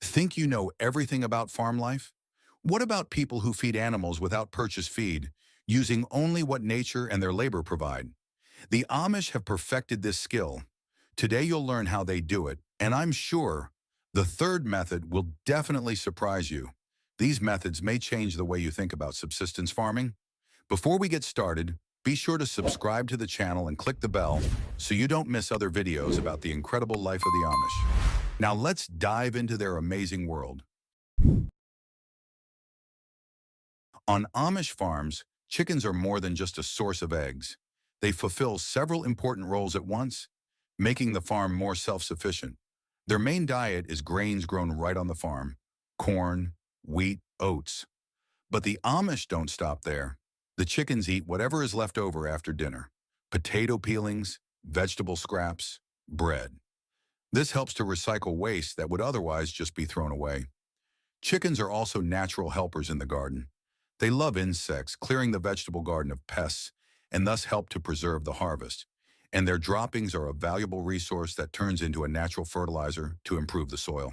Think you know everything about farm life? What about people who feed animals without purchased feed, using only what nature and their labor provide? The Amish have perfected this skill. Today you'll learn how they do it, and I'm sure the third method will definitely surprise you. These methods may change the way you think about subsistence farming. Before we get started, be sure to subscribe to the channel and click the bell so you don't miss other videos about the incredible life of the Amish. Now let's dive into their amazing world. On Amish farms, chickens are more than just a source of eggs. They fulfill several important roles at once, making the farm more self-sufficient. Their main diet is grains grown right on the farm: corn, wheat, oats. But the Amish don't stop there. The chickens eat whatever is left over after dinner: potato peelings, vegetable scraps, bread. This helps to recycle waste that would otherwise just be thrown away. Chickens are also natural helpers in the garden. They love insects, clearing the vegetable garden of pests, and thus help to preserve the harvest. And their droppings are a valuable resource that turns into a natural fertilizer to improve the soil.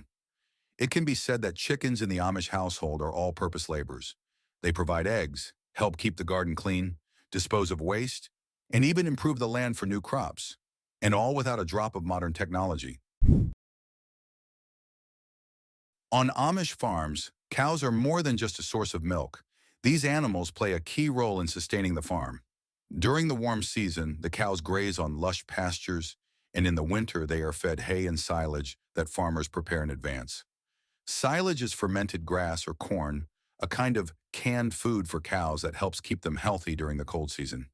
It can be said that chickens in the Amish household are all-purpose laborers. They provide eggs, help keep the garden clean, dispose of waste, and even improve the land for new crops. And all without a drop of modern technology. On Amish farms, cows are more than just a source of milk. These animals play a key role in sustaining the farm. During the warm season, the cows graze on lush pastures, and in the winter they are fed hay and silage that farmers prepare in advance. Silage is fermented grass or corn, a kind of canned food for cows that helps keep them healthy during the cold season.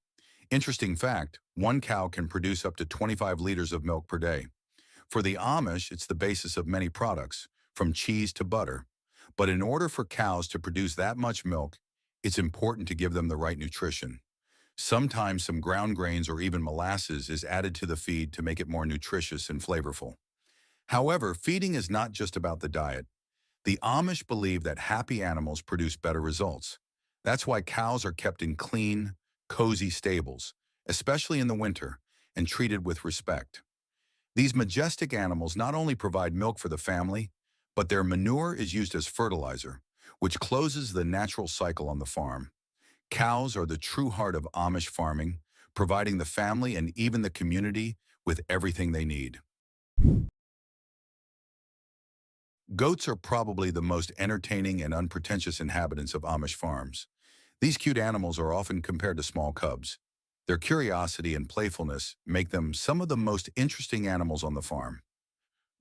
Interesting fact, one cow can produce up to 25 liters of milk per day. For the Amish, it's the basis of many products, from cheese to butter. But in order for cows to produce that much milk, it's important to give them the right nutrition. Sometimes some ground grains or even molasses is added to the feed to make it more nutritious and flavorful. However, feeding is not just about the diet. The Amish believe that happy animals produce better results. That's why cows are kept in clean, cozy stables, especially in the winter, and treated with respect. These majestic animals not only provide milk for the family, but their manure is used as fertilizer, which closes the natural cycle on the farm. Cows are the true heart of Amish farming, providing the family and even the community with everything they need. Goats are probably the most entertaining and unpretentious inhabitants of Amish farms. These cute animals are often compared to small cubs. Their curiosity and playfulness make them some of the most interesting animals on the farm.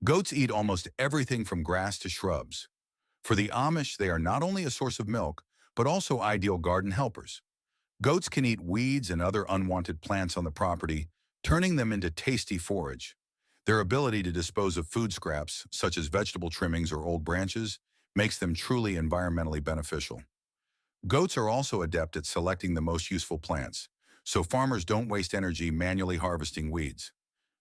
Goats eat almost everything from grass to shrubs. For the Amish, they are not only a source of milk, but also ideal garden helpers. Goats can eat weeds and other unwanted plants on the property, turning them into tasty forage. Their ability to dispose of food scraps, such as vegetable trimmings or old branches, makes them truly environmentally beneficial. Goats are also adept at selecting the most useful plants, so farmers don't waste energy manually harvesting weeds.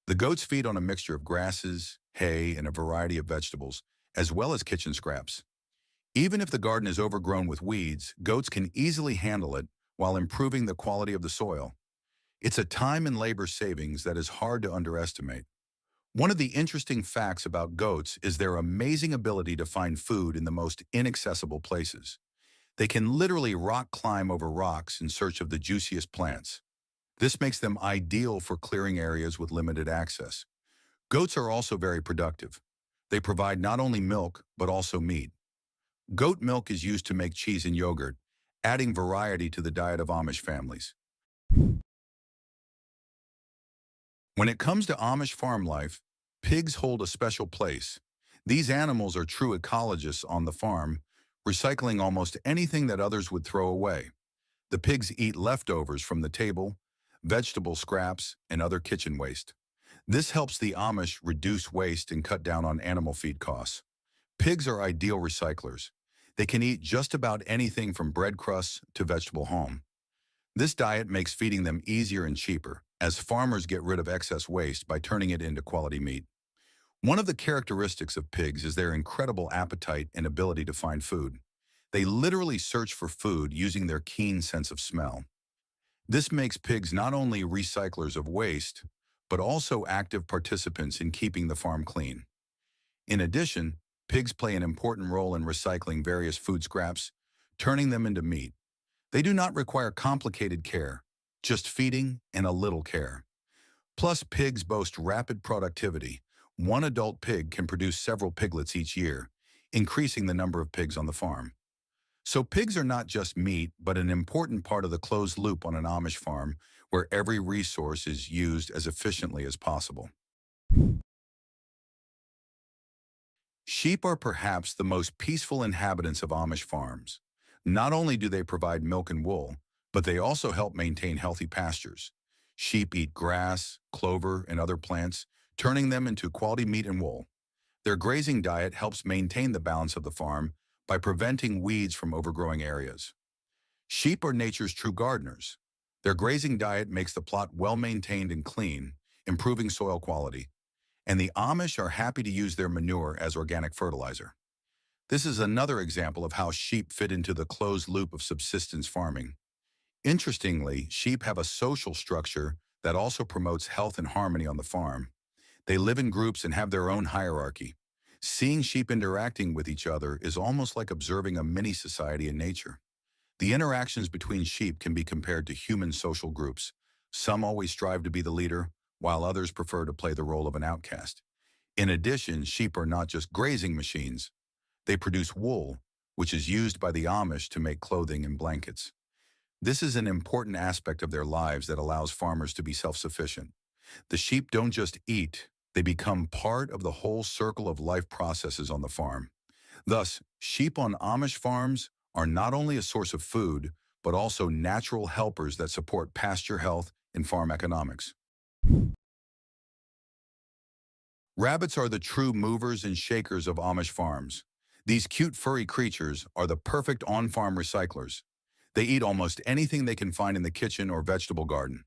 The goats feed on a mixture of grasses, hay, and a variety of vegetables, as well as kitchen scraps. Even if the garden is overgrown with weeds, goats can easily handle it while improving the quality of the soil. It's a time and labor savings that is hard to underestimate. One of the interesting facts about goats is their amazing ability to find food in the most inaccessible places. They can literally rock climb over rocks in search of the juiciest plants. This makes them ideal for clearing areas with limited access. Goats are also very productive. They provide not only milk, but also meat. Goat milk is used to make cheese and yogurt, adding variety to the diet of Amish families. When it comes to Amish farm life, pigs hold a special place. These animals are true ecologists on the farm, recycling almost anything that others would throw away. The pigs eat leftovers from the table, vegetable scraps, and other kitchen waste. This helps the Amish reduce waste and cut down on animal feed costs. Pigs are ideal recyclers. They can eat just about anything from bread crusts to vegetable haulm. This diet makes feeding them easier and cheaper, as farmers get rid of excess waste by turning it into quality meat. One of the characteristics of pigs is their incredible appetite and ability to find food. They literally search for food using their keen sense of smell. This makes pigs not only recyclers of waste, but also active participants in keeping the farm clean. In addition, Pigs play an important role in recycling various food scraps, turning them into meat. They do not require complicated care, just feeding and a little care. Plus, pigs boast rapid productivity. One adult pig can produce several piglets each year, increasing the number of pigs on the farm. So pigs are not just meat, but an important part of the closed loop on an Amish farm where every resource is used as efficiently as possible. Sheep are perhaps the most peaceful inhabitants of Amish farms. Not only do they provide milk and wool, but they also help maintain healthy pastures. Sheep eat grass, clover, and other plants, turning them into quality meat and wool. Their grazing diet helps maintain the balance of the farm by preventing weeds from overgrowing areas. Sheep are nature's true gardeners. Their grazing diet makes the plot well maintained and clean, improving soil quality. And the Amish are happy to use their manure as organic fertilizer. This is another example of how sheep fit into the closed loop of subsistence farming. Interestingly, sheep have a social structure that also promotes health and harmony on the farm. They live in groups and have their own hierarchy. Seeing sheep interacting with each other is almost like observing a mini society in nature. The interactions between sheep can be compared to human social groups. Some always strive to be the leader, while others prefer to play the role of an outcast. In addition, sheep are not just grazing machines. They produce wool, which is used by the Amish to make clothing and blankets. This is an important aspect of their lives that allows farmers to be self-sufficient. The sheep don't just eat, they become part of the whole circle of life processes on the farm. Thus, sheep on Amish farms are not only a source of food, but also natural helpers that support pasture health and farm economics. Rabbits are the true movers and shakers of Amish farms. These cute furry creatures are the perfect on-farm recyclers. They eat almost anything they can find in the kitchen or vegetable garden.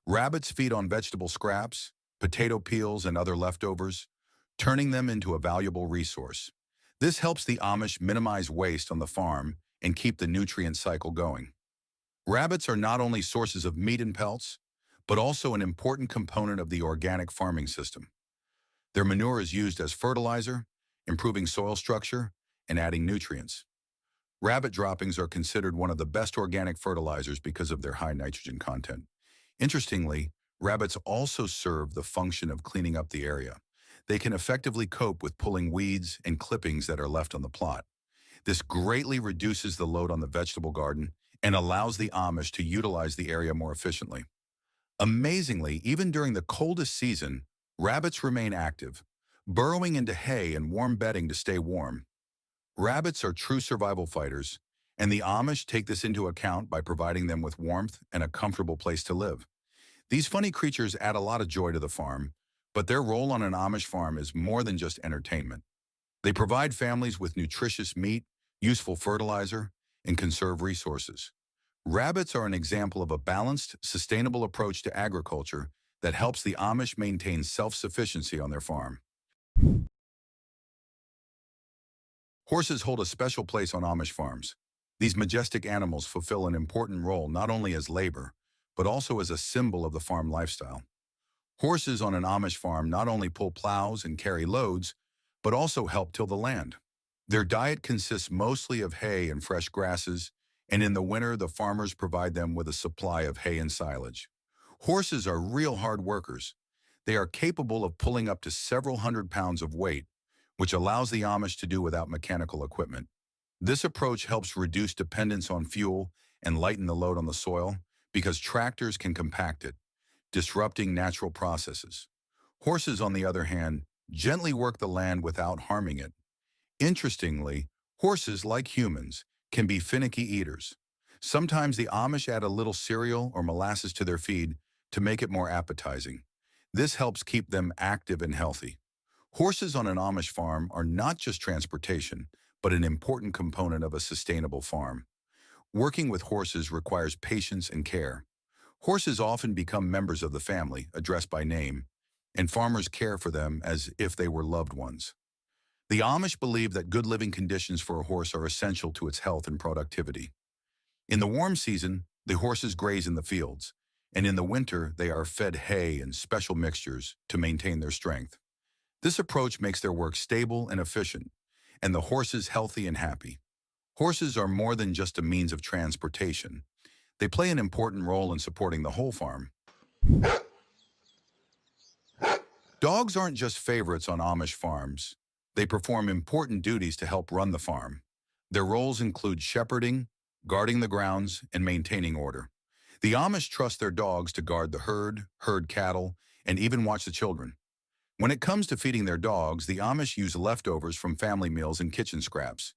Rabbits feed on vegetable scraps, potato peels, and other leftovers, turning them into a valuable resource. This helps the Amish minimize waste on the farm and keep the nutrient cycle going. Rabbits are not only sources of meat and pelts, but also an important component of the organic farming system. Their manure is used as fertilizer, improving soil structure and adding nutrients. Rabbit droppings are considered one of the best organic fertilizers because of their high nitrogen content. Interestingly, rabbits also serve the function of cleaning up the area. They can effectively cope with pulling weeds and clippings that are left on the plot. This greatly reduces the load on the vegetable garden and allows the Amish to utilize the area more efficiently. Amazingly, even during the coldest season, rabbits remain active, burrowing into hay and warm bedding to stay warm. Rabbits are true survival fighters, and the Amish take this into account by providing them with warmth and a comfortable place to live. These funny creatures add a lot of joy to the farm, but their role on an Amish farm is more than just entertainment. They provide families with nutritious meat, useful fertilizer, and conserve resources. Rabbits are an example of a balanced, sustainable approach to agriculture that helps the Amish maintain self-sufficiency on their farm. Horses hold a special place on Amish farms. These majestic animals fulfill an important role not only as labor, but also as a symbol of the farm lifestyle. Horses on an Amish farm not only pull plows and carry loads, but also help till the land. Their diet consists mostly of hay and fresh grasses, and in the winter the farmers provide them with a supply of hay and silage. Horses are real hard workers. They are capable of pulling up to several hundred pounds of weight, which allows the Amish to do without mechanical equipment. This approach helps reduce dependence on fuel and lighten the load on the soil because tractors can compact it, disrupting natural processes. Horses, on the other hand, gently work the land without harming it. Interestingly, horses, like humans, can be finicky eaters. Sometimes the Amish add a little cereal or molasses to their feed to make it more appetizing. This helps keep them active and healthy. Horses on an Amish farm are not just transportation, but an important component of a sustainable farm. Working with horses requires patience and care. Horses often become members of the family, addressed by name, and farmers care for them as if they were loved ones. The Amish believe that good living conditions for a horse are essential to its health and productivity. In the warm season, the horses graze in the fields, and in the winter they are fed hay and special mixtures to maintain their strength. This approach makes their work stable and efficient, and the horses healthy and happy. Horses are more than just a means of transportation. They play an important role in supporting the whole farm. Dogs aren't just favorites on Amish farms. They perform important duties to help run the farm. Their roles include shepherding, guarding the grounds, and maintaining order. The Amish trust their dogs to guard the herd cattle, and even watch the children. When it comes to feeding their dogs, the Amish use leftovers from family meals and kitchen scraps.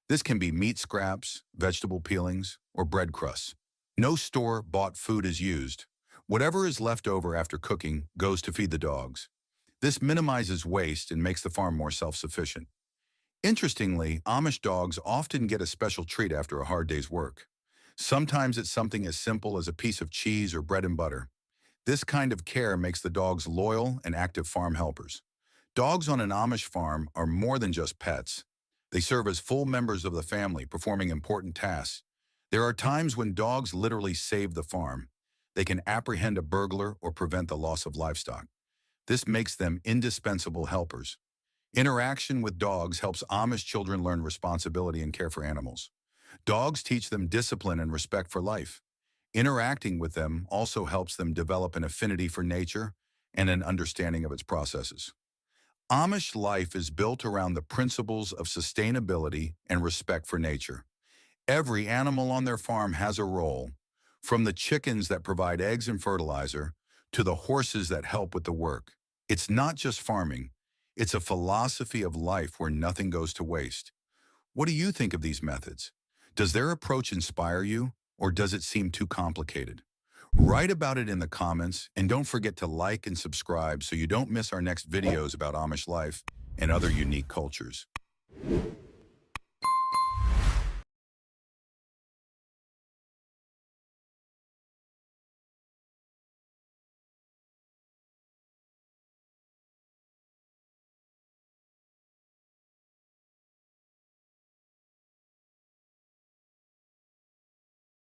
This can be meat scraps, vegetable peelings, or bread crusts. No store-bought food is used. Whatever is left over after cooking goes to feed the dogs. This minimizes waste and makes the farm more self-sufficient. Interestingly, Amish dogs often get a special treat after a hard day's work. Sometimes it's something as simple as a piece of cheese or bread and butter. This kind of care makes the dogs loyal and active farm helpers. Dogs on an Amish farm are more than just pets. They serve as full members of the family, performing important tasks. There are times when dogs literally save the farm. They can apprehend a burglar or prevent the loss of livestock. This makes them indispensable helpers. Interaction with dogs helps Amish children learn responsibility and care for animals. Dogs teach them discipline and respect for life. Interacting with them also helps them develop an affinity for nature and an understanding of its processes. Amish life is built around the principles of sustainability and respect for nature. Every animal on their farm has a role, from the chickens that provide eggs and fertilizer to the horses that help with the work. It's not just farming, it's a philosophy of life where nothing goes to waste. What do you think of these methods? Does their approach inspire you, or does it seem too complicated? Write about it in the comments, and don't forget to like and subscribe so you don't miss our next videos about Amish life and other unique cultures.